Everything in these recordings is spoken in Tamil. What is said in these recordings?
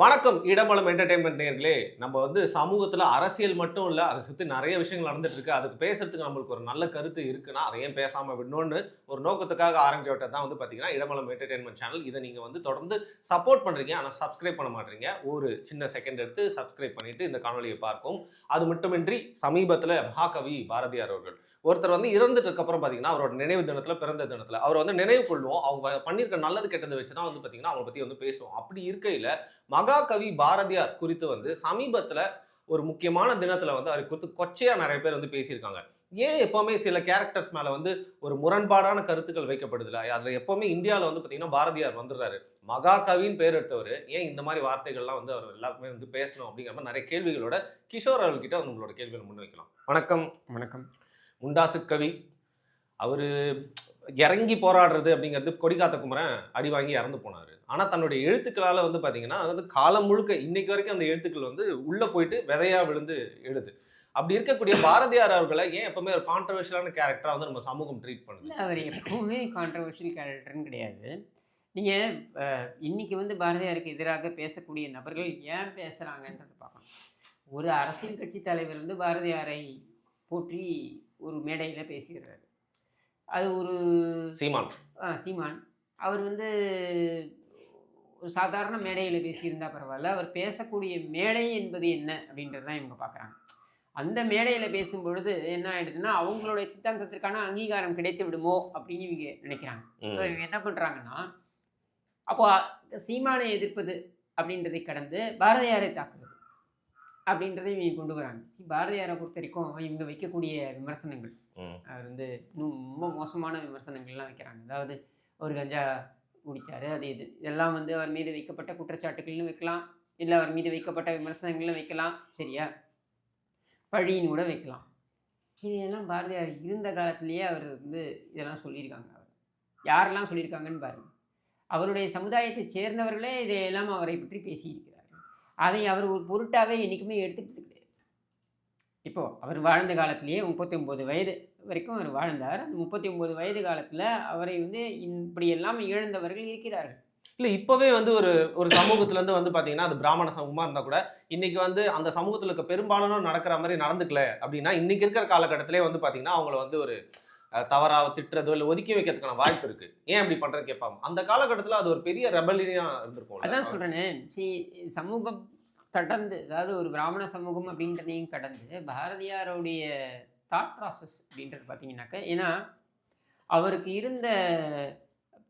வணக்கம் இடமலம் என்டர்டைன்மெண்ட் நேயர்களே. நம்ம சமூகத்துல அரசியல் மட்டும் இல்ல, அத சுத்தி நெறைய விஷயங்கள் நடந்துட்டு இருக்கு. அதுக்கு பேசுறதுக்கு நம்மளுக்கு ஒரு நல்ல கருத்து இருக்குன்னா, அத ஏன் பேசாம விடணும்னு ஒரு நோக்கத்துக்காக ஆரம்பிக்கப்பட்டது தான் பார்த்தீங்கன்னா, இடமலம் என்டர்டைன்மெண்ட் சேனல். இத நீங்க தொடர்ந்து சப்போர்ட் பண்றீங்க. ஆனா சப்ஸ்கிரைப் பண்ண மாட்றீங்க. ஒரு சின்ன செகண்ட் எடுத்து சப்ஸ்கிரைப் பண்ணிட்டு இந்த காணொளிய பார்க்கவும். அது மட்டுமின்றி சமீபத்தில மகாகவி பாரதியார் அவர்கள் ஒருத்தர் இறந்ததுக்கு அப்புறம் பார்த்தீங்கன்னா, அவரோட நினைவு தினத்தில, பிறந்த தினத்தில அவர நினைவு கொள்வோம். அவங்க பண்ணியிருக்க நல்லது, கெட்டத வச்சு தான் பார்த்தீங்கன்னா, அவங்கள பத்தி பேசுவோம். அப்படி இருக்கையில மகாகவி பாரதியார் குறித்து சமீபத்துல ஒரு முக்கியமான தினத்துல அவரை குறித்து கொச்சையா நிறைய பேர் பேசியிருக்காங்க. ஏன் எப்பவுமே சில கேரக்டர்ஸ் மேல ஒரு முரண்பாடான கருத்துக்கள் வைக்கப்படுதுல? அதுல எப்பவுமே இந்தியால பாத்தீங்கன்னா பாரதியார் வந்துடுறாரு. மகாகவின்னு பேர் எடுத்தவரு. ஏன் இந்த மாதிரி வார்த்தைகள்லாம் அவர் எல்லாருமே பேசணும் அப்படிங்கிற மாதிரி நிறைய கேள்விகளோட கிஷோர் அவர்கள்கிட்ட உங்களோட கேள்விகளை முன்வைக்கலாம். வணக்கம். வணக்கம். முண்டாசு கவி. அவரு இறங்கி போராடுறது அப்படிங்கிறது கொடிக்காத்த குமரன் அடி வாங்கி இறந்து போனாரு. ஆனா தன்னுடைய எழுத்துக்களால பார்த்தீங்கன்னா, காலம் முழுக்க இன்னைக்கு வரைக்கும் அந்த எழுத்துக்கள் உள்ள போயிட்டு விதையா விழுந்து எழுது. அப்படி இருக்கக்கூடிய பாரதியார் அவர்களை ஏன் எப்பவுமே ஒரு கான்ட்ரோவர்ஷியலான கேரக்டரா நம்ம சமூகம் ட்ரீட் பண்ணுது? இல்ல அவர் எப்பவுமே கான்ட்ரோவர்ஷியல் கேரக்டர்ன்னு கிடையாது. நீங்க இன்னைக்கு பாரதியாருக்கு எதிராக பேசக்கூடிய நபர்கள் ஏன் பேசுறாங்கன்றத பார்க்கணும். ஒரு அரசியல் கட்சி தலைவர் பாரதியாரை போற்றி ஒரு மேடையில பேசுகிறாரு. அது ஒரு சீமான். சீமான். அவர் ஒரு சாதாரண மேடையில பேசியிருந்தா பரவால்ல. அவர் பேசக்கூடிய மேடை என்பது என்ன அப்படின்றது தான் இவங்க பார்க்குறாங்க. அந்த மேடையில பேசும்பொழுது என்ன ஆயிடுதுன்னா, அவங்களுடைய சித்தாந்தத்திற்கான அங்கீகாரம் கிடைத்து விடுமோ அப்படின்னு இவங்க நினைக்கிறாங்க. ஸோ இவங்க என்ன பண்றாங்கன்னா, அப்போ சீமானை எதிர்ப்பது அப்படின்றதை கடந்து பாரதியாரை தாக்குவது அப்படின்றதை இவங்க கொண்டு வராங்க. பாரதியாரை பொறுத்தவரைக்கும் இவங்க வைக்கக்கூடிய விமர்சனங்கள் அவர் ரொம்ப மோசமான விமர்சனங்கள்லாம் வைக்கிறாங்க. அதாவது அவர் கஞ்சா குடிச்சாரு, அது இது இதெல்லாம் அவர் மீது வைக்கப்பட்ட குற்றச்சாட்டுகள்னு வைக்கலாம், இல்லை அவர் மீது வைக்கப்பட்ட விமர்சனங்களும் வைக்கலாம், சரியா? பழின்னு கூட வைக்கலாம். இதெல்லாம் பாரதியார் இருந்த காலத்திலேயே அவர் இதெல்லாம் சொல்லியிருக்காங்க. அவர் யாரெல்லாம் சொல்லியிருக்காங்கன்னு பாருங்க. அவருடைய சமுதாயத்தை சேர்ந்தவர்களே இதையெல்லாம் அவரை பற்றி பேசியிருக்கிறார்கள். அதை அவர் ஒரு பொருட்டாவே என்றைக்குமே எடுத்துக்கிட்டது கிடையாது. இப்போ அவர் வாழ்ந்த காலத்திலேயே 39 வயது வரைக்கும் அவர் வாழ்ந்தார். அந்த 39 வயது காலத்தில் அவரை இப்படியெல்லாம் இழந்தவர்கள் இருக்கிறார்கள். இல்ல இப்பவே ஒரு ஒரு சமூகத்துல இருந்து பாத்தீங்கன்னா, அது பிராமண சமூகமா இருந்தா கூட இன்னைக்கு அந்த சமூகத்துல இருக்க பெரும்பாலானோர் நடக்கிற மாதிரி நடந்துக்கல அப்படின்னா, இன்னைக்கு இருக்கிற காலகட்டத்திலே பாத்தீங்கன்னா அவங்கள ஒரு தவறா திட்டுறதோ இல்லை ஒதுக்கி வைக்கிறதுக்கான வாய்ப்பு இருக்கு. ஏன் அப்படி பண்றேன்னு கேட்பாங்க. அந்த காலகட்டத்தில் அது ஒரு பெரிய ரெபலியா இருந்திருக்கும். அதான் சொல்றேனே, சமூகம் கடந்து, அதாவது ஒரு பிராமண சமூகம் அப்படின்றதையும் கடந்து பாரதியாருடைய தாட் ப்ராசஸ் அப்படின்றது பார்த்தீங்கன்னாக்க, ஏன்னா அவருக்கு இருந்த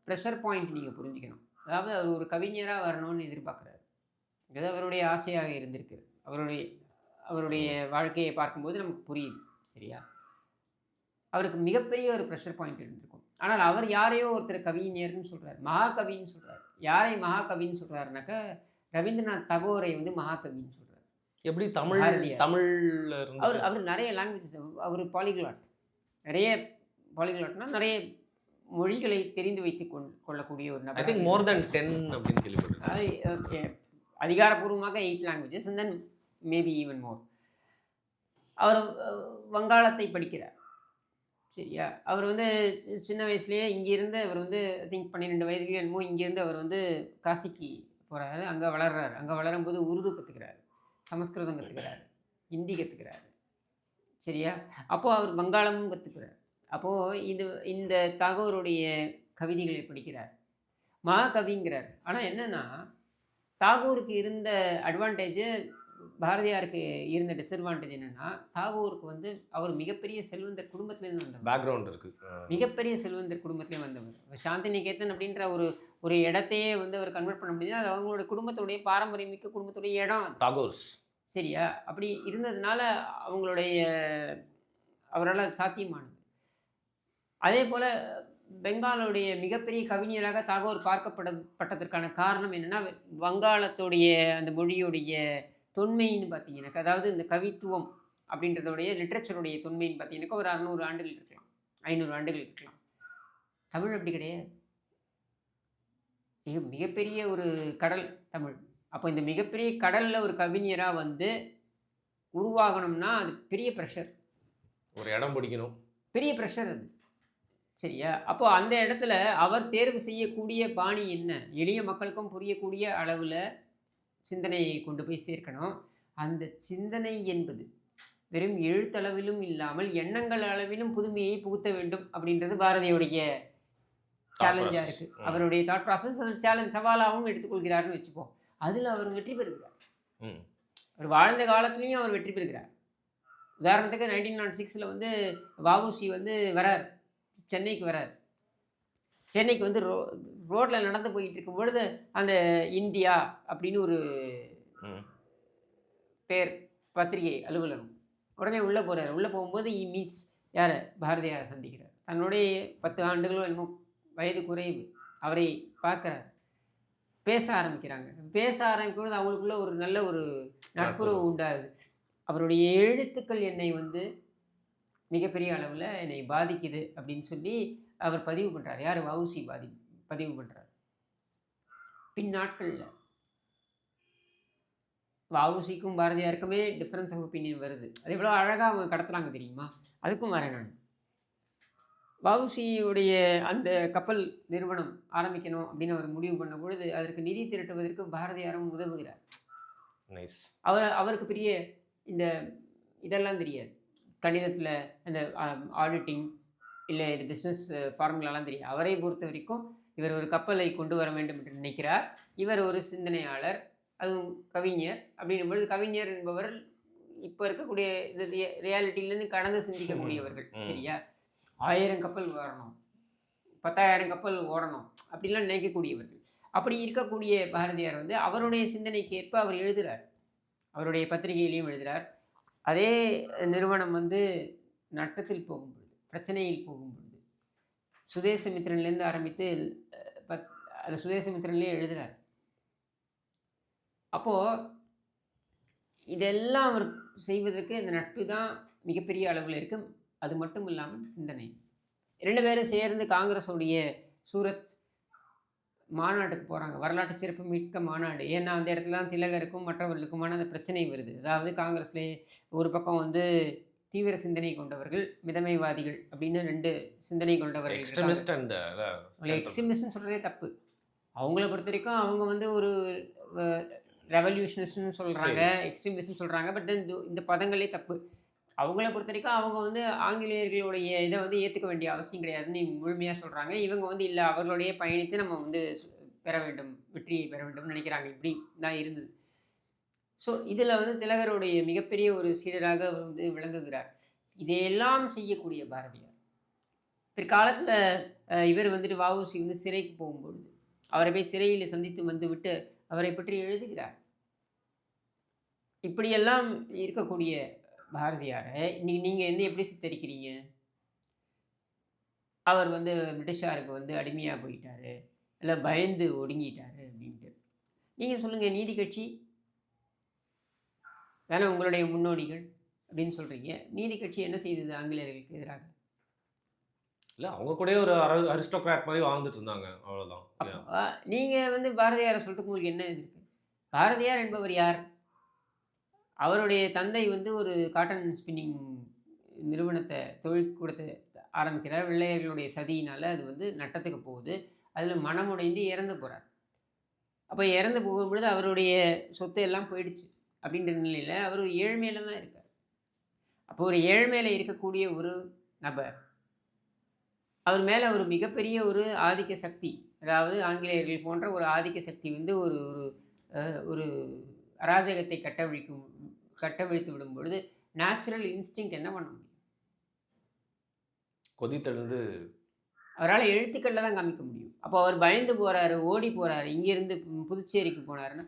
ப்ரெஷர் பாயிண்ட் நீங்கள் புரிஞ்சுக்கணும். அதாவது அவர் ஒரு கவிஞராக வரணும்னு எதிர்பார்க்குறாரு. இது அவருடைய ஆசையாக இருந்திருக்கு. அவருடைய அவருடைய வாழ்க்கையை பார்க்கும்போது நமக்கு புரியுது, சரியா? அவருக்கு மிகப்பெரிய ஒரு ப்ரெஷர் பாயிண்ட் இருந்திருக்கும். ஆனால் அவர் யாரையோ ஒருத்தர் கவிஞர்னு சொல்கிறார், மகாகவின்னு சொல்கிறார். யாரை மகாகவின்னு சொல்கிறாருனாக்கா, ரவீந்திரநாத் தகோரை மகாகவின்னு சொல்கிறார். எப்படி தமிழ்ல அவர் அவர் நிறைய லாங்குவேஜஸ், அவர் பாலிகிளாட். நிறைய பாலிகிளாட்னா நிறைய மொழிகளை தெரிந்து வைத்து கொள்ளக்கூடிய ஒரு நபர். ஐ திங்க் மோர் தென் 10 அப்படின்னு கேள்விப்பட்டேன். அதிகாரப்பூர்வமாக 8 languages and then maybe even more. அவர் வங்காளத்தை படிக்கிறார், சரியா? அவர் சின்ன வயசுலேயே இங்கேருந்து அவர் ஐ திங்க் 12 வயதுலேயே என்னமோ இங்கேருந்து அவர் காசிக்கு போகிறாரு. அங்கே வளர்கிறார். அங்கே வளரும்போது உருது கற்றுக்கிறாரு, சமஸ்கிருதம் கற்றுக்கிறாரு, ஹிந்தி கற்றுக்கிறாரு, சரியா? அப்போது அவர் வங்காளமும் கற்றுக்கிறார். அப்போது இந்த தாகூருடைய கவிதைகளை படிக்கிறார், மகாகவிங்கிறார். ஆனால் என்னென்னா, தாகூருக்கு இருந்த அட்வான்டேஜு பாரதியாருக்கு இருந்த டிஸ்அட்வான்டேஜ் என்னென்னா, தாகூருக்கு அவர் மிகப்பெரிய செல்வந்தர் குடும்பத்துலேருந்து வந்தவர். பேக்ரவுண்ட் இருக்குது. மிகப்பெரிய செல்வந்தர் குடும்பத்துலேயே வந்தவர். சாந்தி நிகேதன் அப்படின்ற ஒரு இடத்தையே அவர் கன்வெர்ட் பண்ண முடியாது. அது அவங்களுடைய குடும்பத்துடைய பாரம்பரியமிக்க குடும்பத்துடைய இடம் தாகூர்ஸ், சரியா? அப்படி இருந்ததுனால அவரால் சாத்தியமானது. அதே போல் பெங்காலுடைய மிகப்பெரிய கவிஞராக தாகூர் பார்க்கப்பட்டதற்கான காரணம் என்னென்னா, வங்காளத்துடைய அந்த மொழியுடைய தொன்மைன்னு பார்த்தீங்கன்னாக்கா, அதாவது இந்த கவித்துவம் அப்படின்றதோடைய லிட்ரேச்சருடைய தொன்மைன்னு பார்த்தீங்கன்னாக்கா ஒரு 600 ஆண்டுகள் இருக்கலாம், 500 ஆண்டுகள் இருக்கலாம். தமிழ் அப்படி கிடையாது. மிகப்பெரிய ஒரு கடல் தமிழ். அப்போ இந்த மிகப்பெரிய கடலில் ஒரு கவிஞராக உருவாகணும்னா அது பெரிய ப்ரெஷர், ஒரு இடம் பிடிக்கணும், பெரிய ப்ரெஷர் அது, சரியா? அப்போ அந்த இடத்துல அவர் தேர்வு செய்யக்கூடிய பாணி என்ன? எளிய மக்களுக்கும் புரியக்கூடிய அளவில் சிந்தனையை கொண்டு போய் சேர்க்கணும். அந்த சிந்தனை என்பது வெறும் எழுத்தளவிலும் இல்லாமல் எண்ணங்கள் அளவிலும் புதுமையை புகுத்த வேண்டும் அப்படின்றது பாரதியுடைய சேலஞ்சாக ப்ராசஸ். இருக்குது. அவருடைய தாட் ப்ராசஸ் அந்த சேலஞ்ச் சவாலாகவும் எடுத்துக்கொள்கிறாருன்னு வச்சுப்போம். அதில் அவர் வெற்றி பெறுகிறார். ம். அவர் வாழ்ந்த காலத்துலேயும் அவர் வெற்றி பெறுகிறார். உதாரணத்துக்கு 1906 வந்து வஉசி வந்து வரார், சென்னைக்கு வரார். சென்னைக்கு வந்து ரோட்டில் நடந்து போயிட்டு இருக்கும் பொழுது அந்த இந்தியா அப்படின்னு ஒரு ம். பேர் பத்திரிகை அலுவலகம். உடனே உள்ளே போகிறார். உள்ளே போகும்போது மீட்ஸ் யாரை? பாரதியாரை சந்திக்கிறார். தன்னுடைய 10 ஆண்டுகளோ என்னமோ வயது குறைவு. அவரை பார்க்குறார். பேச ஆரம்பிக்கிறாங்க. பேச ஆரம்பிக்கும்போது அவங்களுக்குள்ள ஒரு நல்ல ஒரு நட்புறவு உண்டாகுது. அவருடைய எழுத்துக்கள் என்னை வந்து மிகப்பெரிய அளவில் என்னை பாதிக்குது அப்படின்னு சொல்லி அவர் பதிவு பண்ணுறார். யார்? வஉசி பதிவு பண்ணுறார். பின் நாட்களில் வஉசிக்கும் பாரதியாருக்குமே டிஃப்ரென்ஸ் ஆஃப் ஒப்பீனியன் வருது. அது எவ்வளோ அழகாக அவங்க கடத்துறாங்க தெரியுமா? அதுக்கும் வரேன் நான். வஉசியுடைய அந்த கப்பல் நிறுவனம் ஆரம்பிக்கணும் அப்படின்னு அவர் முடிவு பண்ண பொழுது அதற்கு நிதி திரட்டுவதற்கு பாரதியாரும் உதவுகிறார். நைஸ். அவருக்கு பெரிய இந்த இதெல்லாம் தெரியாது. கணிதத்தில் அந்த ஆடிட்டிங் இல்லை இது பிஸ்னஸ் ஃபார்முலாலாம் தெரியாது. அவரை பொறுத்த வரைக்கும் இவர் ஒரு கப்பலை கொண்டு வர வேண்டும் என்று நினைக்கிறார். இவர் ஒரு சிந்தனையாளர், அதுவும் கவிஞர். அப்படின்னும் பொழுது கவிஞர் என்பவர் இப்போ இருக்கக்கூடிய இது ரியாலிட்டியிலேருந்து கடந்து சிந்திக்கக்கூடியவர்கள். சரியா? 1000 கப்பல் வரணும், 10,000 கப்பல் ஓடணும் அப்படிலாம் நினைக்கக்கூடியவர்கள். அப்படி இருக்கக்கூடிய பாரதியார் வந்து அவருடைய சிந்தனைக்கு ஏற்ப அவர் எழுதுகிறார். அவருடைய பத்திரிகையிலையும் எழுதுகிறார். அதே நிறுவனம் வந்து நட்டத்தில் போகும்பொழுது, பிரச்சனையில் போகும்பொழுது சுதேசமித்திரன்லேருந்து ஆரம்பித்து அந்த சுதேசமித்திரன்லேயே எழுதுகிறார். அப்போது இதெல்லாம் அவர் செய்வதற்கு இந்த நட்பு தான் மிகப்பெரிய அளவில் இருக்குது. அது மட்டும் இல்லாமல் சிந்தனை. 2 பேரும் சேர்ந்து காங்கிரஸுடைய சூரத் மாநாட்டுக்கு போகிறாங்க. வரலாற்று சிறப்பு மிக்க மாநாடு. ஏன்னா அந்த இடத்துல தான் திலகருக்கும் மற்றவர்களுக்குமான அந்த பிரச்சனை வருது. அதாவது காங்கிரஸ்லேயே ஒரு பக்கம் வந்து தீவிர சிந்தனை கொண்டவர்கள், மிதமைவாதிகள் அப்படின்னு 2 சிந்தனை கொண்டவர்கள். எக்ஸ்ட்ரீமிஸ்ட் அண்ட் எக்ஸ்ட்ரீமிஸ்ட்னு சொல்கிறதே தப்பு. அவங்கள பொறுத்த வரைக்கும் அவங்க வந்து ஒரு ரெவல்யூஷனிஸ்ட்னு சொல்கிறாங்க, எக்ஸ்ட்ரீமிஸ்ட்னு சொல்கிறாங்க. பட் இந்த பதங்களே தப்பு. அவங்கள பொறுத்த வரைக்கும் அவங்க வந்து ஆங்கிலேயர்களுடைய இதை வந்து ஏற்றுக்க வேண்டிய அவசியம் கிடையாதுன்னு முழுமையாக சொல்கிறாங்க. இவங்க வந்து இல்லை, அவர்களுடைய பயணித்து நம்ம வந்து பெற வேண்டும், வெற்றியை பெற வேண்டும்னு நினைக்கிறாங்க. இப்படி தான் இருந்தது. ஸோ இதில் வந்து திலகருடைய மிகப்பெரிய ஒரு சீடராக அவர் வந்து விளங்குகிறார். இதையெல்லாம் செய்யக்கூடிய பாரதியார் பிற்காலத்தில் இவர் வந்துட்டு வஉசி வந்து சிறைக்கு போகும்பொழுது அவரை போய் சிறையில் சந்தித்து வந்து விட்டு அவரை பற்றி எழுதுகிறார். இப்படியெல்லாம் இருக்கக்கூடிய பாரதியாரை நீங்கள் வந்து எப்படி சித்தரிக்கிறீங்க? அவர் வந்து பிரிட்டிஷாருக்கு வந்து அடிமையாக போயிட்டாரு, இல்லை பயந்து ஒடுங்கிட்டாரு அப்படின்ட்டு. நீங்கள் சொல்லுங்கள், நீதி கட்சி தானே உங்களுடைய முன்னோடிகள் அப்படின்னு சொல்கிறீங்க. நீதி கட்சி என்ன செய்தது ஆங்கிலேயர்களுக்கு எதிராக? இல்லை, அவங்க கூட ஒரு அரிஸ்டோக்ராட் மாதிரி வாழ்ந்துட்டு இருந்தாங்க, அவ்வளோதான். அப்போ நீங்கள் வந்து பாரதியாரை சொல்கிறதுக்கு உங்களுக்கு என்ன இது இருக்குது? பாரதியார் என்பவர் யார்? அவருடைய தந்தை வந்து ஒரு காட்டன் ஸ்பின்னிங் நிறுவனத்தை, தொழிற்கூடத்தை ஆரம்பிக்கிறார். வெள்ளையர்களுடைய சதியினால் அது வந்து நட்டத்துக்கு போகுது. அதில் மனமுடைந்து இறந்து போகிறார். அப்போ இறந்து போகும்பொழுது அவருடைய சொத்து எல்லாம் போயிடுச்சு. அப்படின்ற நிலையில் அவர் ஒரு ஏழ்மையில் தான் இருக்கார். அப்போ ஒரு ஏழ்மையில் இருக்கக்கூடிய ஒரு நபர், அவர் மேலே ஒரு மிகப்பெரிய ஒரு ஆதிக்க சக்தி, அதாவது ஆங்கிலேயர்கள் போன்ற ஒரு ஆதிக்க சக்தி வந்து ஒரு ஒரு அராஜகத்தை கட்டவிழ்த்து விடும் பொழுது நேச்சுரல் இன்ஸ்டிங்க்ட் என்ன பண்ண முடியும்? கொதித்தெழுந்து அவரால் எழுத்துக்களில் தான் காமிக்க முடியும். அப்போ அவர் பயந்து போகிறாரு, ஓடி போகிறாரு. இங்கேருந்து புதுச்சேரிக்கு போனாருன்னா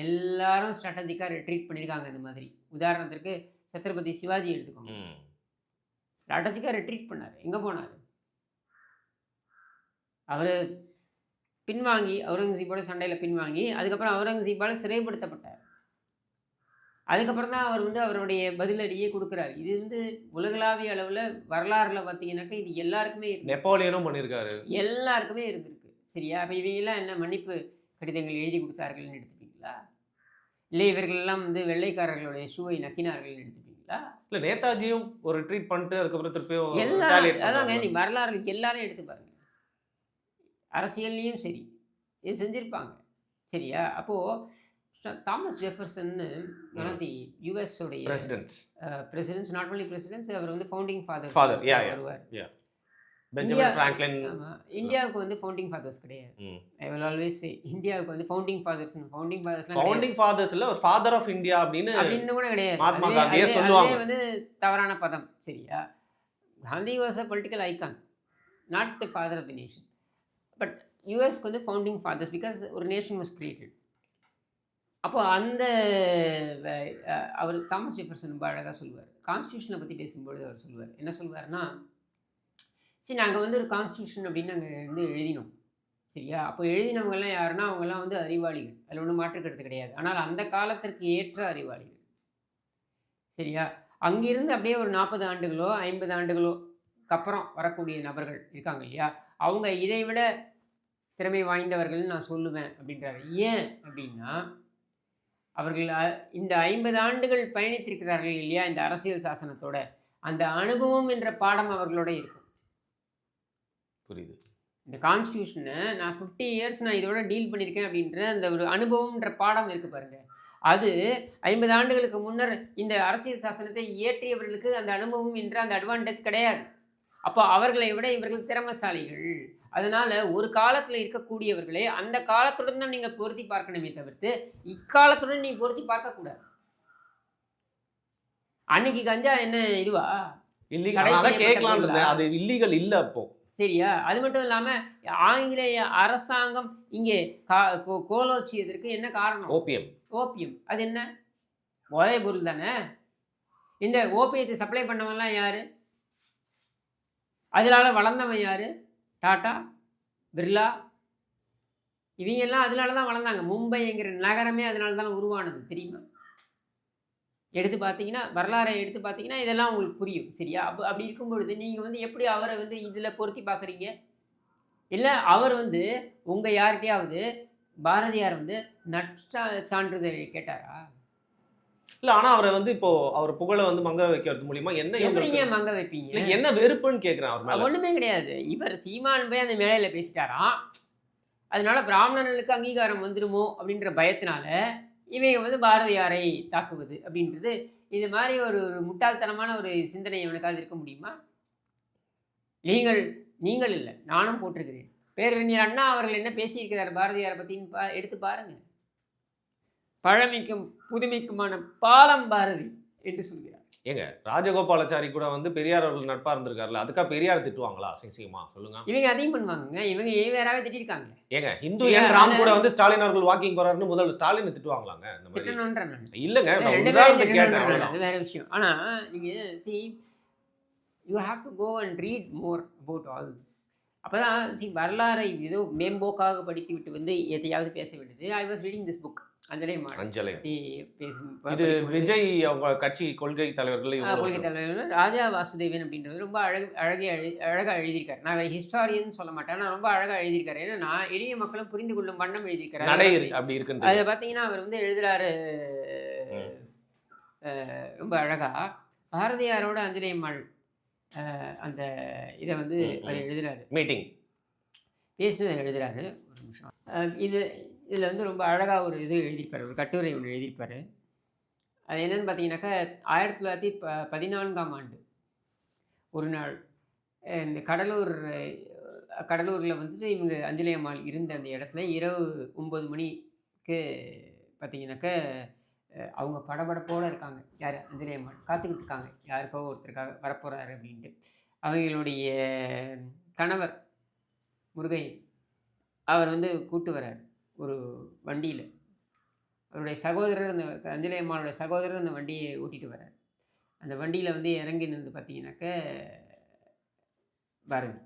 எல்லாரும் ஸ்ட்ராட்டஜிக்காக ரிட்ரீட் பண்ணியிருக்காங்க. இந்த மாதிரி உதாரணத்திற்கு சத்ரபதி சிவாஜி எடுத்துக்கோங்க. ஸ்ட்ராட்டஜிக்காக ரிட்ரீட் பண்ணார். எங்கே போனார்? அவர் பின்வாங்கி, அவுரங்கசீப்போட சண்டையில் பின்வாங்கி, அதுக்கப்புறம் அவுரங்கசீப்பால் சிறைப்படுத்தப்பட்டார். அதுக்கப்புறம் தான் அவர் வந்து அவருடைய பதிலடியே கொடுக்குறாரு. இது வந்து உலகளாவிய அளவில் வரலாறில் பார்த்தீங்கன்னாக்கா இது எல்லாருக்குமே நெப்போலியனும் பண்ணியிருக்காரு, எல்லாருக்குமே இருந்திருக்கு. சரியா? அப்போ இவங்கெல்லாம் என்ன மன்னிப்பு கடிதங்கள் எழுதி கொடுத்தார்கள்னு எடுத்துப்பீங்களா? இல்லை இவர்களெல்லாம் வந்து வெள்ளைக்காரர்களுடைய ஷூவை நக்கினார்கள்னு எடுத்துப்பீங்களா? இல்லை நேதாஜியும் ஒரு ட்ரீட் பண்ணிட்டு அதுக்கப்புறம் திருப்பியும் எல்லாரும் அதாங்க, நீ வரலாறு எல்லாரும் எடுத்து பாருங்க. அரசியல்லையும் சரி இது செஞ்சுருப்பாங்க. சரியா? அப்போது Thomas Jefferson one of the US உடைய பிரசிடென்ட்ஸ், நாட் ஒன்லி பிரசிடென்ட்ஸ், அவர் வந்து ஃபவுண்டிங் ஃபாதர் வருவார். Benjamin Franklin. இந்தியாவுக்கு வந்து ஃபவுண்டிங் ஃபாதர்ஸ் கிடையாது. ஐ வில் ஆல்வேஸ் சே இந்தியாவுக்கு வந்து ஃபவுண்டிங் ஃபாதர்ஸ் இல்ல, ஒரு ஃபாதர் ஆஃப் இந்தியா அப்படின்னு கூட கிடையாது. மகாத்மா காந்தியே சொல்லுவாங்க. வந்து தவறான பதம், சரியா? Gandhi was a political icon, not the father of the nation. But யூஎஸ்க்கு வந்து ஃபவுண்டிங் ஃபாதர்ஸ் பிகாஸ் ஒரு நேஷன் வாஸ் கிரியேட்டட். அப்போ அந்த அவர் தாமஸ் ஜெஃபர்சன் ரொம்ப அழகாக சொல்லுவார். கான்ஸ்டியூஷனை பற்றி பேசும்பொழுது அவர் சொல்லுவார், என்ன சொல்லுவார்னா, சரி நாங்கள் வந்து ஒரு கான்ஸ்டியூஷன் அப்படின்னு நாங்கள் வந்து எழுதினோம், சரியா? அப்போ எழுதினவங்கெல்லாம் யாருன்னா அவங்கெல்லாம் வந்து அறிவாளிகள், அதில் ஒன்றும் மாற்றுக்கிறது கிடையாது. ஆனால் அந்த காலத்திற்கு ஏற்ற அறிவாளிகள், சரியா? அங்கிருந்து அப்படியே ஒரு 40 ஆண்டுகளோ 50 ஆண்டுகளோ அப்புறம் வரக்கூடிய நபர்கள் இருக்காங்க இல்லையா, அவங்க இதை விட திறமை வாய்ந்தவர்கள்னு நான் சொல்லுவேன் அப்படின்றாரு. ஏன் அப்படின்னா, அவர்கள் இந்த 50 ஆண்டுகள் பயணித்திருக்கிறார்கள் இல்லையா இந்த அரசியல் சாசனத்தோட, அந்த அனுபவம் என்ற பாடம் அவர்களோட இருக்கும். புரியுது. இந்த கான்ஸ்டியூஷனை நான் 50 இயர்ஸ் நான் இதோட டீல் பண்ணியிருக்கேன் அப்படின்ற அந்த ஒரு அனுபவம்ன்ற பாடம் இருக்குது பாருங்க, அது 50 ஆண்டுகளுக்கு முன்னர் இந்த அரசியல் சாசனத்தை இயற்றியவர்களுக்கு அந்த அனுபவம் என்ற அந்த அட்வான்டேஜ் கிடையாது. அப்போ அவர்களை விட இவர்கள் திறமசாலிகள். அதனால் ஒரு காலத்தில் இருக்கக்கூடியவர்களே அந்த காலத்துடன் தான் நீங்கள் பொருத்தி பார்க்கணுமே தவிர்த்து இக்காலத்துடன் நீங்கள் பொருத்தி பார்க்கக்கூடாது. அன்னைக்கு கஞ்சா என்ன இதுவா கேட்கலாம், அது இல்லீகல் இல்லை அப்போ, சரியா? அது மட்டும் இல்லாமல் ஆங்கிலேய அரசாங்கம் இங்கே கோலோச்சியதற்கு என்ன காரணம்? ஓபியம். அது என்ன போதைப் பொருள் தானே. இந்த ஓபியத்தை சப்ளை பண்ணவன்லாம் யார்? அதனால வளர்ந்தவன் யார்? டாட்டா, பிர்லா, இவங்கெல்லாம் அதனால தான் வளர்ந்தாங்க. மும்பைங்கிற நகரமே அதனால தான் உருவானது, தெரியுமா? எடுத்து பார்த்தீங்கன்னா, வரலாறை எடுத்து பார்த்தீங்கன்னா இதெல்லாம் உங்களுக்கு புரியும், சரியா? அப்படி இருக்கும் பொழுது நீங்கள் வந்து எப்படி அவரை வந்து இதில் பொருத்தி பார்க்குறீங்க? இல்லை அவர் வந்து உங்கள் யார்கிட்டையாவது பாரதியார் வந்து சான்றிதழ் கேட்டாரா? இல்லை, ஆனால் அவரை வந்து இப்போ அவர் புகழை வந்து மங்க வைக்கிறது மூலியமா என்ன மங்க வைப்பீங்க? என்ன வெறுப்புன்னு கேட்குறேன். அவர் ஒன்றுமே கிடையாது. இவர் சீமான் போய் அந்த மேடையில் பேசிட்டாராம், அதனால பிராமணர்களுக்கு அங்கீகாரம் வந்துடுமோ அப்படின்ற பயத்தினால இவங்க வந்து பாரதியாரை தாக்குவது அப்படின்றது, இது மாதிரி ஒரு முட்டாள்தனமான ஒரு சிந்தனை இவனுக்காக இருக்க முடியுமா? நீங்கள் இல்லை, நானும் போட்டிருக்கிறேன். பேரறிஞர் அண்ணா அவர்கள் என்ன பேசியிருக்கிறார் பாரதியாரை பற்றின்னு எடுத்து பாருங்க. பழமைக்கும் புதுமைக்குமான பாலம் பாரதி என்று சொல்கிறார். ஏங்க, ராஜகோபாலாச்சாரி கூட வந்து பெரியார் அவர்கள் நட்பா இருந்திருக்காருல்ல, அதுக்காக பெரியார் திட்டுவாங்களா? சிங்கமா சொல்லுங்க. இவங்க அதையும் பண்ணுவாங்க. இவங்க வேறாவே திட்டிருக்காங்க. ஏங்க, ஹிந்து என் ராம் கூட வந்து ஸ்டாலின் அவர்கள் வாக்கிங் போறாருன்னு முதல்ல ஸ்டாலின் திட்டுவாங்களாங்க? இல்லங்க, அது வேற விஷயம். ஆனா நீங்க you have to go and read more about all this. அப்பதான் வரலாறை ஏதோ மேம்போக்காக படித்து விட்டு வந்து எதையாவது பேச வேண்டியது. I was reading this book, Anjalai. இது விஜய் அவங்க கட்சி கொள்கை தலைவர்கள் ராஜா வாசுதேவன் அப்படின்றது ரொம்ப அழகாக எழுதியிருக்காரு. நான் ஹிஸ்டாரியன் சொல்ல மாட்டேன், ஆனால் ரொம்ப அழகாக எழுதியிருக்காரு. ஏன்னா நான் எளிய மக்களும் புரிந்து கொள்ளும் வண்ணம் எழுதியிருக்காரு. அப்படி இருக்கு. அதில் பார்த்தீங்கன்னா அவர் வந்து எழுதுறாரு ரொம்ப அழகாக, பாரதியாரோட அஞ்சலி அம்மாள் அந்த இதை வந்து அவர் எழுதுறாரு, மீட்டிங் பேசுனதை எழுதுறாரு. ஒரு நிமிஷம். இதில் வந்து ரொம்ப அழகாக ஒரு இது எழுதியிருப்பார், ஒரு கட்டுரை ஒன்று எழுதியிருப்பார். அது என்னென்னு பார்த்தீங்கன்னாக்கா 1914ஆம் ஆண்டு ஒரு நாள் இந்த கடலூரில் வந்துட்டு இவங்க அஞ்சலி அம்மாள் இருந்த அந்த இடத்துல இரவு 9 மணிக்கு பார்த்தீங்கன்னாக்கா அவங்க படபடப்போடு இருக்காங்க. யார்? அஞ்சலி அம்மாள் காத்துக்கிட்டு இருக்காங்க, யாருக்கோ ஒருத்தருக்காக வரப்போகிறாரு அப்படின்ட்டு. அவங்களுடைய கணவர் முருகையன் அவர் வந்து கூட்டு வர்றார் ஒரு வண்டியில். அவருடைய சகோதரர், அந்த அஞ்சலி அம்மாவோட சகோதரர் அந்த வண்டியை ஓட்டிகிட்டு வர்றார். அந்த வண்டியில் வந்து இறங்கி நின்று பார்த்தீங்கன்னாக்க பாரதி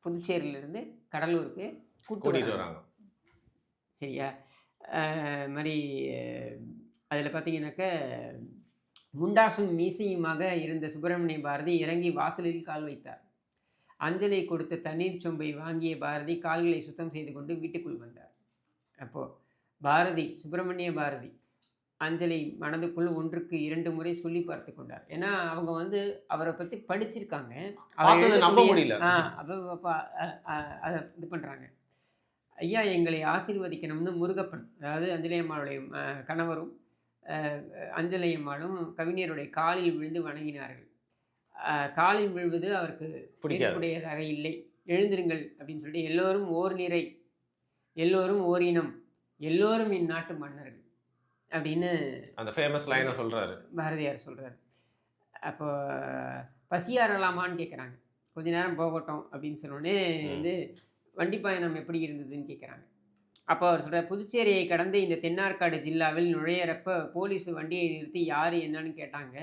புதுச்சேரியிலேருந்து கடலூருக்கு கூட்டிகிட்டு வராங்க, சரியா? மாதிரி அதில் பார்த்தீங்கன்னாக்க முண்டாசும் மீசையுமாக இருந்த சுப்பிரமணிய பாரதி இறங்கி வாசலில் கால் வைத்தார். அஞ்சலி கொடுத்த தண்ணீர் சொம்பை வாங்கிய பாரதி கால்களை சுத்தம் செய்து கொண்டு வீட்டுக்குள் வந்தார். அப்போது பாரதி, சுப்பிரமணிய பாரதி அஞ்சலி மனதுக்குள் 1க்கு 2 முறை சொல்லி பார்த்து கொண்டார். ஏன்னா அவங்க வந்து அவரை பற்றி படிச்சிருக்காங்க, நம்ப முடியல, அதை இது பண்ணுறாங்க. ஐயா எங்களை ஆசீர்வதிக்கணும்னு முருகப்பன், அதாவது அஞ்சலை அம்மாளுடைய கணவரும் அஞ்சலை அம்மாளும் கவிஞருடைய காலில் விழுந்து வணங்கினார்கள். காலில் விழுவது அவருக்கு பிடிக்காது. ஏற்புடையதாக இல்லை. எழுந்திருங்கள் அப்படின்னு சொல்லிட்டு, எல்லோரும் ஓர் நிறை, எல்லோரும் ஓர் இனம், எல்லோரும் இந்நாட்டு மன்னர்கள் அப்படின்னு அந்த ஃபேமஸ் லைனை சொல்றாரு. பாரதியார் சொல்றாரு. அப்போ பசியாறலாமான்னு கேட்குறாங்க. கொஞ்ச நேரம் போகட்டும் அப்படின்னு சொன்னோடனே வந்து வண்டி பயணம் எப்படி இருந்ததுன்னு கேட்குறாங்க. அப்போ அவர் சொல்கிறார், புதுச்சேரியை கடந்து இந்த தென்னார்காடு ஜில்லாவில் நுழையிறப்ப போலீஸ் வண்டியை நிறுத்தி யார் என்னன்னு கேட்டாங்க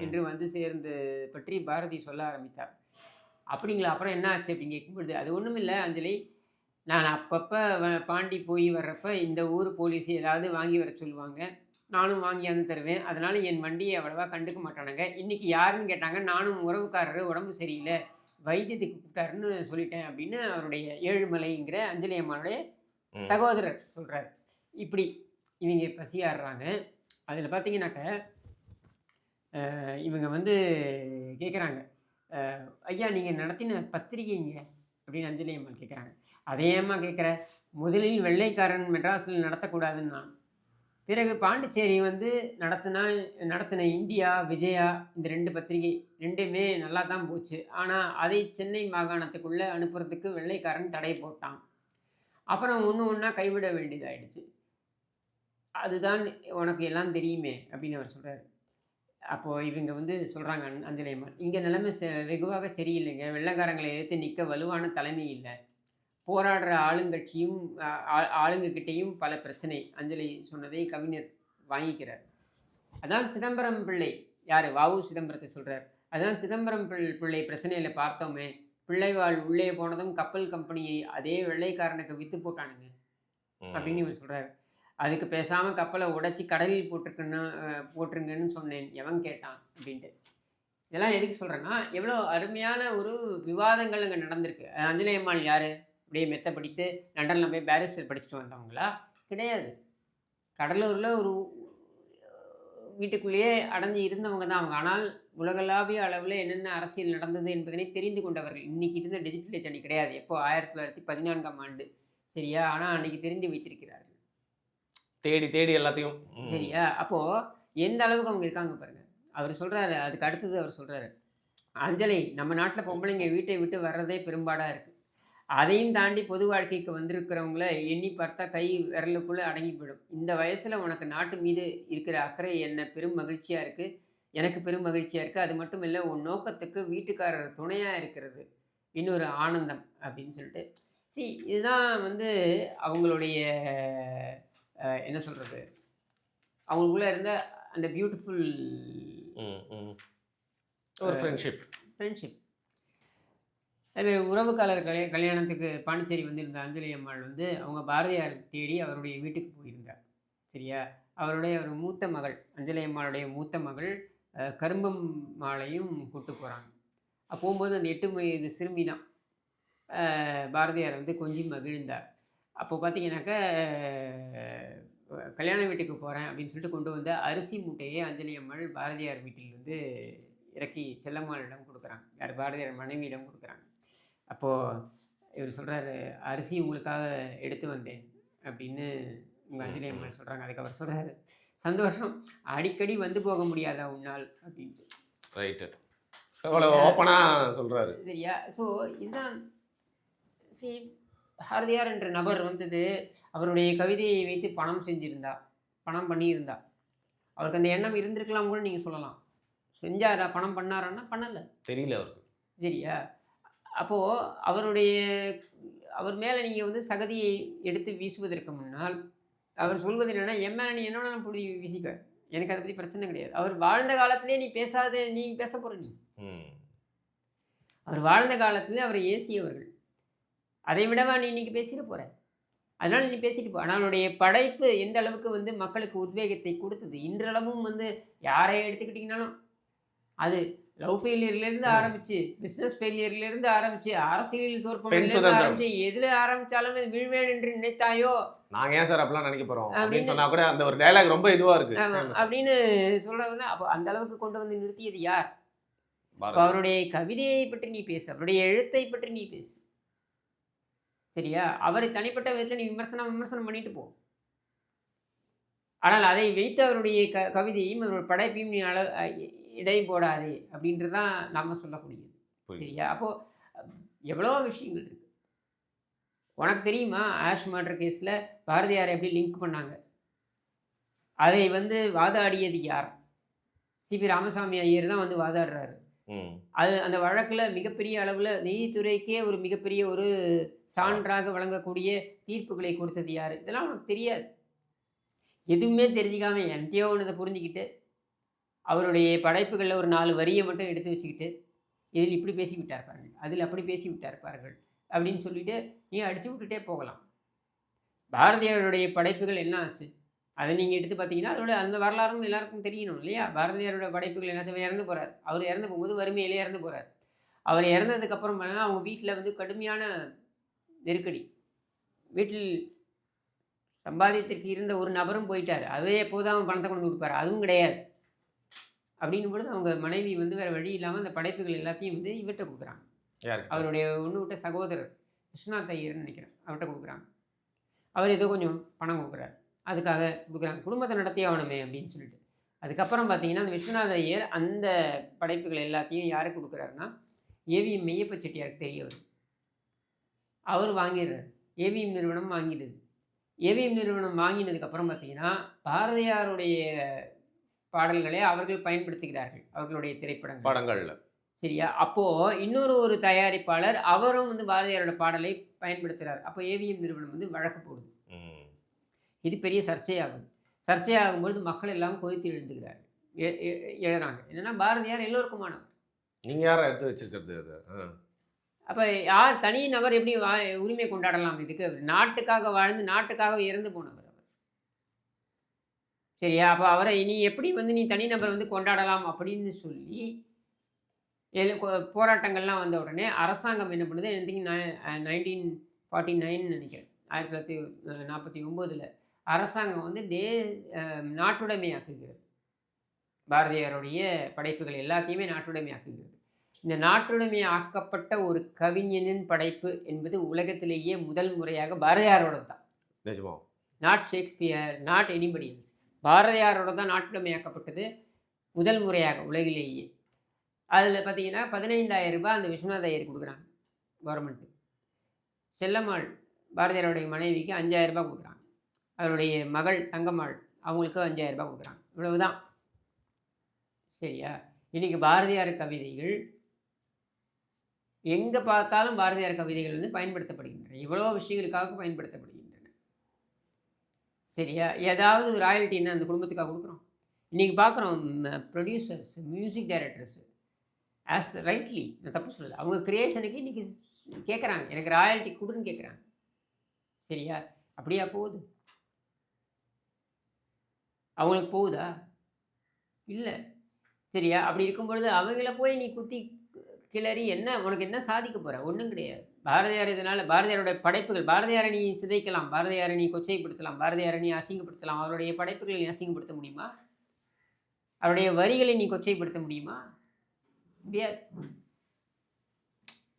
என்று வந்து சேர்ந்து பற்றி பாரதி சொல்ல ஆரம்பித்தார். அப்படிங்களா, அப்புறம் என்ன ஆச்சு அப்படின்னு கேட்கும்பொழுது, அது ஒன்றும் இல்லை அஞ்சலி, நான் அப்பப்போ பாண்டி போய் வர்றப்ப இந்த ஊர் போலீஸ் ஏதாவது வாங்கி வர சொல்லுவாங்க, நானும் வாங்கியாந்து தருவேன். அதனால் என் வண்டியை அவ்வளவா கண்டுக்க மாட்டானுங்க. இன்றைக்கி யாருன்னு கேட்டாங்க, நானும் உறவுக்காரரு உடம்பு சரியில்லை வைத்தியத்துக்கு கூப்பிட்டாருன்னு சொல்லிட்டேன் அப்படின்னு அவருடைய ஏழுமலைங்கிற அஞ்சலி அம்மாவுடைய சகோதரர் சொல்கிறார். இப்படி இவங்க பசியாடுறாங்க. அதில் பார்த்தீங்கன்னாக்க இவங்க வந்து கேட்குறாங்க, ஐயா நீங்கள் நடத்தின பத்திரிகைங்க அப்படின்னு அஞ்சலி அம்மா கேட்குறாங்க. அதையேம்மா கேட்குற, முதலில் வெள்ளைக்காரன் மெட்ராஸில் நடத்தக்கூடாதுன்னு நான், பிறகு பாண்டிச்சேரி வந்து நடத்தின இந்தியா விஜயா இந்த 2 பத்திரிகை 2மே நல்லா தான் போச்சு. ஆனால் அதை சென்னை மாகாணத்துக்குள்ளே அனுப்புறதுக்கு வெள்ளைக்காரன் தடை போட்டான். அப்புறம் ஒன்றா கைவிட வேண்டியதாயிடுச்சு. அதுதான் உனக்கு எல்லாம் தெரியுமே அப்படின்னு அவர் சொல்கிறார். அப்போது இவங்க வந்து சொல்கிறாங்க அஞ்சலி அம்மா, இங்கே நிலைமை வெகுவாக சரியில்லைங்க. வெள்ளைக்காரங்களை எதிர்த்து நிற்க வலுவான தலைமை இல்லை. போராடுற ஆளுங்கட்சியும் ஆளுங்கக்கிட்டேயும் பல பிரச்சனை. அஞ்சலி சொன்னதை கவிஞர் வாங்கிக்கிறார். அதான் சிதம்பரம் பிள்ளை, யார் வ.உ. சிதம்பரத்தை சொல்கிறார். அதான் சிதம்பரம் பிள்ளை பிரச்சனையில் பார்த்தோமே, பிள்ளைவாள் உள்ளே போனதும் கப்பல் கம்பெனியை அதே வெள்ளைக்காரனுக்கு விற்று போட்டானுங்க அப்படின்னு இவர் சொல்கிறார். அதுக்கு பேசாமல் கப்பலை உடைச்சி கடலில் போட்டுருங்கன்னு சொன்னேன், எவன் கேட்டான் அப்படின்ட்டு. இதெல்லாம் எதுக்கு சொல்கிறேன்னா, எவ்வளோ அருமையான ஒரு விவாதங்கள் அங்கே நடந்திருக்கு. அஞ்சலி அம்மாள் யார், அப்படியே மெத்த படித்து லண்டனில் போய் பேரிஸ்டர் படிச்சுட்டு வந்தவங்களா? கிடையாது. கடலூரில் ஒரு வீட்டுக்குள்ளேயே அடைஞ்சு இருந்தவங்க தான் அவங்க. ஆனால் உலகளாவிய அளவில் என்னென்ன அரசியல் நடந்தது என்பதனை தெரிந்து கொண்டவர்கள். இன்றைக்கி இருந்த டிஜிட்டல் ஏஜ் அன்றைக்கி கிடையாது. எப்போ 1914ஆம் ஆண்டு, சரியா? ஆனால் அன்றைக்கி தெரிந்து வைத்திருக்கிறார்கள், தேடி தேடி எல்லாத்தையும், சரியா? அப்போது எந்த அளவுக்கு அவங்க இருக்காங்க பாருங்கள். அவர் சொல்கிறாரு, அதுக்கு அடுத்தது அவர் சொல்கிறாரு, அஞ்சலி நம்ம நாட்டில் பொம்பளைங்க வீட்டை விட்டு வர்றதே பெரும்பாடாக இருக்குது. அதையும் தாண்டி பொது வாழ்க்கைக்கு வந்திருக்கிறவங்கள எண்ணி பார்த்தா கை விரலுக்குள்ளே அடங்கி போயிடும். இந்த வயசில் உனக்கு நாட்டு மீது இருக்கிற அக்கறை என்ன பெரும் மகிழ்ச்சியாக இருக்குது, எனக்கு பெரும் மகிழ்ச்சியாக இருக்குது. அது மட்டும் இல்லை, உன் நோக்கத்துக்கு வீட்டுக்காரர் துணையாக இருக்கிறது இன்னொரு ஆனந்தம் அப்படின்னு சொல்லிட்டு. இதுதான் வந்து அவங்களுடைய என்ன சொல்கிறது, அவங்களுக்குள்ளே இருந்த அந்த பியூட்டிஃபுல் ஒரு ஃப்ரெண்ட்ஷிப். அது உறவுக்காரர் கல்யாணத்துக்கு பாண்டிச்சேரி வந்திருந்த அஞ்சலி அம்மாள் வந்து அவங்க பாரதியார் தேடி அவருடைய வீட்டுக்கு போயிருந்தார், சரியா? அவருடைய ஒரு மூத்த மகள், அஞ்சலி அம்மாளுடைய மூத்த மகள் கரும்பம் மாலையும் கூட்டு போகிறாங்க. போகும்போது அந்த 8 வயது சிறுமி தான் பாரதியார் வந்து கொஞ்சம் மகிழ்ந்தார். அப்போது பார்த்தீங்கன்னாக்க கல்யாண வீட்டுக்கு போகிறேன் அப்படின்னு சொல்லிட்டு கொண்டு வந்த அரிசி மூட்டையை அஞ்சலி அம்மாள் பாரதியார் வீட்டில் வந்து இறக்கி செல்லம்மாளிடம் கொடுக்குறாங்க. யார், பாரதியார் மனைவியிடம் கொடுக்குறாங்க. அப்போது இவர் சொல்கிறாரு, அரிசி உங்களுக்காக எடுத்து வந்தேன் அப்படின்னு உங்கள் அஞ்சலி அம்மாள் சொல்கிறாங்க. அதுக்கு அவர் சொல்கிறாரு, சந்தோஷம், அடிக்கடி வந்து போக முடியாதா உன்னால் அப்படின்ட்டு. ரைட்டு, அவ்வளோ ஓப்பனாக சொல்கிறாரு, சரியா? ஸோ இதுதான் பாரதியார் என்ற நபர் வந்தது அவருடைய கவிதையை வைத்து பணம் பண்ணியிருந்தா அவருக்கு அந்த எண்ணம் இருந்திருக்கலாம் கூட நீங்கள் சொல்லலாம். செஞ்சாரா, பணம் பண்ணாரான்னா பண்ணலை, தெரியல அவருக்கு, சரியா? அப்போது அவர் மேலே நீங்கள் வந்து சகதியை எடுத்து வீசுவதற்கு முன்னால் அவர் சொல்வது என்னென்னா, என் மேலே நீ என்னோட புடி வீசிக்க, எனக்கு அதை பற்றி பிரச்சனை கிடையாது. அவர் வாழ்ந்த காலத்திலே நீ பேச போகிற, நீ அவர் வாழ்ந்த காலத்திலே அவரை ஏசியவர்கள், அதை விடவா நீ இன்றைக்கி பேசிட போகிற? அதனால் நீ பேசிட்டு போ. ஆனால் அவருடைய படைப்பு எந்த அளவுக்கு வந்து மக்களுக்கு உத்வேகத்தை கொடுத்தது. இன்றளவும் வந்து யாரை எடுத்துக்கிட்டிங்கனாலும் அது லவ் ஃபெயிலியர்லேருந்து ஆரம்பித்து, பிஸ்னஸ் ஃபெயிலியர்லேருந்து ஆரம்பித்து, அரசியலில் தோற்பதிலிருந்து ஆரம்பித்து, எதில் ஆரம்பித்தாலும் வீழ்வேன் என்று நினைத்தாயோ, நாங்கள் ஏன் சார் அப்படிலாம் நினைக்க போகிறோம் அப்படின்னு சொன்னால் கூட அந்த ஒரு டைலாக் ரொம்ப இதுவாக இருக்குது அப்படின்னு சொல்கிறவங்க. அப்போ அந்த அளவுக்கு கொண்டு வந்து நிறுத்தியது யார்? அவருடைய கவிதையை பற்றி நீ பேசு, அவருடைய எழுத்தை பற்றி நீ பேசு, சரியா? அவரை தனிப்பட்ட விதத்தில் நீ விமர்சனம் பண்ணிட்டு போ. ஆனால் அதை வைத்து அவருடைய கவிதையும் அவருடைய படைப்பையும் நீ இடை போடாதே அப்படின்றது தான் நம்ம சொல்லக்கூடியது. சரியா? அப்போ எவ்வளோ விஷயங்கள் இருக்கு. உனக்கு தெரியுமா ஆஷ் மர்டர் கேஸில் பாரதியாரை எப்படி லிங்க் பண்ணாங்க? அதை வாதாடியது யார்? சிபி ராமசாமி ஐயர் தான் வாதாடுறாரு. அது அந்த வழக்கில் மிகப்பெரிய அளவில் நீதித்துறைக்கே ஒரு மிகப்பெரிய ஒரு சான்றாக வழங்கக்கூடிய தீர்ப்புகளை கொடுத்தது யார்? இதெல்லாம் உனக்கு தெரியாது. எதுவுமே தெரிஞ்சிக்காம என்கிட்டயோ ஒன்றதை புரிஞ்சுக்கிட்டு அவருடைய படைப்புகளில் ஒரு 4 வரியை மட்டும் எடுத்து வச்சுக்கிட்டு இதில் இப்படி பேசி விட்டார்ப்பார்கள், அதில் அப்படி பேசி விட்டார்ப்பார்கள் அப்படின்னு சொல்லிட்டு நீ அடித்து விட்டுட்டே போகலாம். பாரதியாருடைய படைப்புகள் என்ன ஆச்சு? அதை நீங்கள் எடுத்து பார்த்தீங்கன்னா அதோட அந்த வரலாறும் எல்லாருக்கும் தெரியணும் இல்லையா? பாரதியாரோட படைப்புகள் என்ன இறந்து போகிறார். அவர் இறந்து போகும்போது வறுமையிலே இறந்து போகிறார். அவர் இறந்ததுக்கப்புறம் பார்த்தீங்கன்னா அவங்க வீட்டில் கடுமையான நெருக்கடி. வீட்டில் சம்பாதியத்திற்கு இருந்த ஒரு நபரும் போயிட்டார். அதே எப்போதும் அவன் பணத்தை கொண்டு கொடுப்பார், அதுவும் கிடையாது. அப்படின்னும் பொழுது அவங்க மனைவி வேறு வழி இல்லாமல் அந்த படைப்புகள் எல்லாத்தையும் இவர்கிட்ட கொடுக்குறாங்க. அவருடைய ஒன்று விட்ட சகோதரர் விஸ்வநாத் ஐயர்னு நினைக்கிறேன், அவர்கிட்ட கொடுக்குறாங்க. அவர் ஏதோ கொஞ்சம் பணம் கொடுக்குறாரு, அதுக்காக கொடுக்குறாங்க. குடும்பத்தை நடத்தி ஆகணுமே அப்படின்னு சொல்லிட்டு. அதுக்கப்புறம் பார்த்தீங்கன்னா அந்த விஸ்வநாத் ஐயர் அந்த படைப்புகள் எல்லாத்தையும் யாருக்கு கொடுக்குறாருன்னா ஏவிஎம் மெய்யப்ப செட்டியாருக்கு தெரிய வரும். அவர் வாங்கிடுறார். ஏவிஎம் நிறுவனம் வாங்கிடுது. ஏவிஎம் நிறுவனம் வாங்கினதுக்கப்புறம் பார்த்தீங்கன்னா பாரதியாருடைய பாடல்களை அவர்கள் பயன்படுத்துகிறார்கள் அவர்களுடைய படங்களில். சரியா? அப்போது ஒரு தயாரிப்பாளர் அவரும் பாரதியாரோட பாடலை பயன்படுத்துகிறார். அப்போ ஏவிஎம் நிறுவனம் வழக்கு போடுது. இது பெரிய சர்ச்சையாகுது. சர்ச்சையாகும்பொழுது மக்கள் எல்லாம் கொதித்து எழுந்துகிறார்கள், எழுறாங்க. என்னென்னா பாரதியார் எல்லோருக்குமானவர். நீங்கள் யாரை எடுத்து வச்சிருக்கிறது அது? அப்போ யார் தனி நபர் எப்படி உரிமை கொண்டாடலாம்? இதுக்கு நாட்டுக்காக வாழ்ந்து நாட்டுக்காக இறந்து போனவர் அவர். சரியா? அப்போ அவரை நீ எப்படி நீ தனிநபர் கொண்டாடலாம் அப்படின்னு சொல்லி போராட்டங்கள்லாம் வந்த உடனே அரசாங்கம் என்ன பண்ணுது? எனக்கு 1949 நினைக்கிறேன், 1949 அரசாங்கம் நாட்டுடைமையாக்குகிறது. பாரதியாருடைய படைப்புகள் எல்லாத்தையுமே நாட்டுடைமையாக்குகிறது. இந்த நாட்டுடைமை ஆக்கப்பட்ட ஒரு கவிஞனின் படைப்பு என்பது உலகத்திலேயே முதல் முறையாக பாரதியாரோட தான். Not Shakespeare, not anybody else. பாரதியாரோட தான் நாட்டுடைமையாக்கப்பட்டது முதல் முறையாக உலகிலேயே. அதில் பார்த்தீங்கன்னா 15,000 ரூபாய் அந்த விஸ்வநாத் ஐயருக்கு கொடுக்குறாங்க கவர்மெண்ட்டு. செல்லம்மாள் பாரதியாருடைய மனைவிக்கு 5,000 ரூபாய் கொடுக்குறாங்க. அவருடைய மகள் தங்கம்மாள் அவங்களுக்கு 5,000 ரூபாய் கொடுக்குறாங்க. இவ்வளவுதான். சரியா? இன்றைக்கி பாரதியார் கவிதைகள் எங்கே பார்த்தாலும் பாரதியார் கவிதைகள் பயன்படுத்தப்படுகின்றன. இவ்வளோ விஷயங்களுக்காக பயன்படுத்தப்படுகின்றன. சரியா? ஏதாவது ராயல்ட்டி என்ன அந்த குடும்பத்துக்காக கொடுக்குறோம்? இன்றைக்கி பார்க்குறோம் producers, music directors as rightly, நான் தப்பு சொல்லலை, அவங்க க்ரியேஷனுக்கு இன்றைக்கி கேட்குறாங்க, எனக்கு ராயல்ட்டி கொடுன்னு கேட்குறாங்க. சரியா? அப்படியா போகுது? அவங்களுக்கு போகுதா? இல்லை. சரியா? அப்படி இருக்கும்பொழுது அவங்கள போய் நீ குத்தி கிளறி உனக்கு என்ன சாதிக்க போகிற? ஒன்றும் கிடையாது. பாரதியார் இதனால் பாரதியாருடைய படைப்புகள், பாரதியாரை நீ சிதைக்கலாம், பாரதியாரை நீ கொச்சைப்படுத்தலாம், பாரதியாரை நீ அசிங்கப்படுத்தலாம். அவருடைய படைப்புகளை நீ அசிங்கப்படுத்த முடியுமா? அவருடைய வரிகளை நீ கொச்சைப்படுத்த முடியுமா? முடியாது.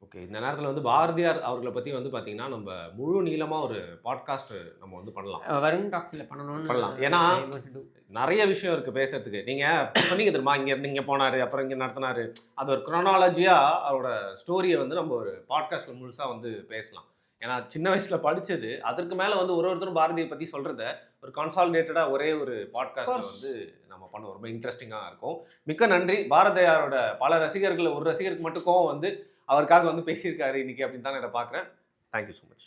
ஓகே, இந்த நேரத்தில் பாரதியார் அவர்களை பற்றி பார்த்தீங்கன்னா நம்ம முழு நீளமாக ஒரு பாட்காஸ்ட் நம்ம பண்ணலாம். வரும் டாக்ஸில் பண்ணலாம். ஏன்னா நிறைய விஷயம் இருக்குது பேசுறதுக்கு. நீங்கள் சொன்னீங்க தெரியுமா, இங்கே போனார், அப்புறம் இங்கே நடத்தினார், அது ஒரு குரோனாலஜியாக அவரோட ஸ்டோரியை நம்ம ஒரு பாட்காஸ்ட்டில் முழுசாக பேசலாம். ஏன்னா சின்ன வயசில் படித்தது, அதற்கு மேலே ஒருத்தரும் பாரதியை பற்றி சொல்கிறத ஒரு கன்சாலிடேட்டடாக ஒரே ஒரு பாட்காஸ்ட்டில் நம்ம பண்ண ரொம்ப இன்ட்ரெஸ்டிங்காக இருக்கும். மிக்க நன்றி. பாரதியாரோட பல ரசிகர்கள், ஒரு ரசிகருக்கு மட்டும் கோவம் அவருக்காக பேசியிருக்காரு இன்றைக்கி அப்படின்னு தான் இதை பார்க்குறேன். Thank you so much.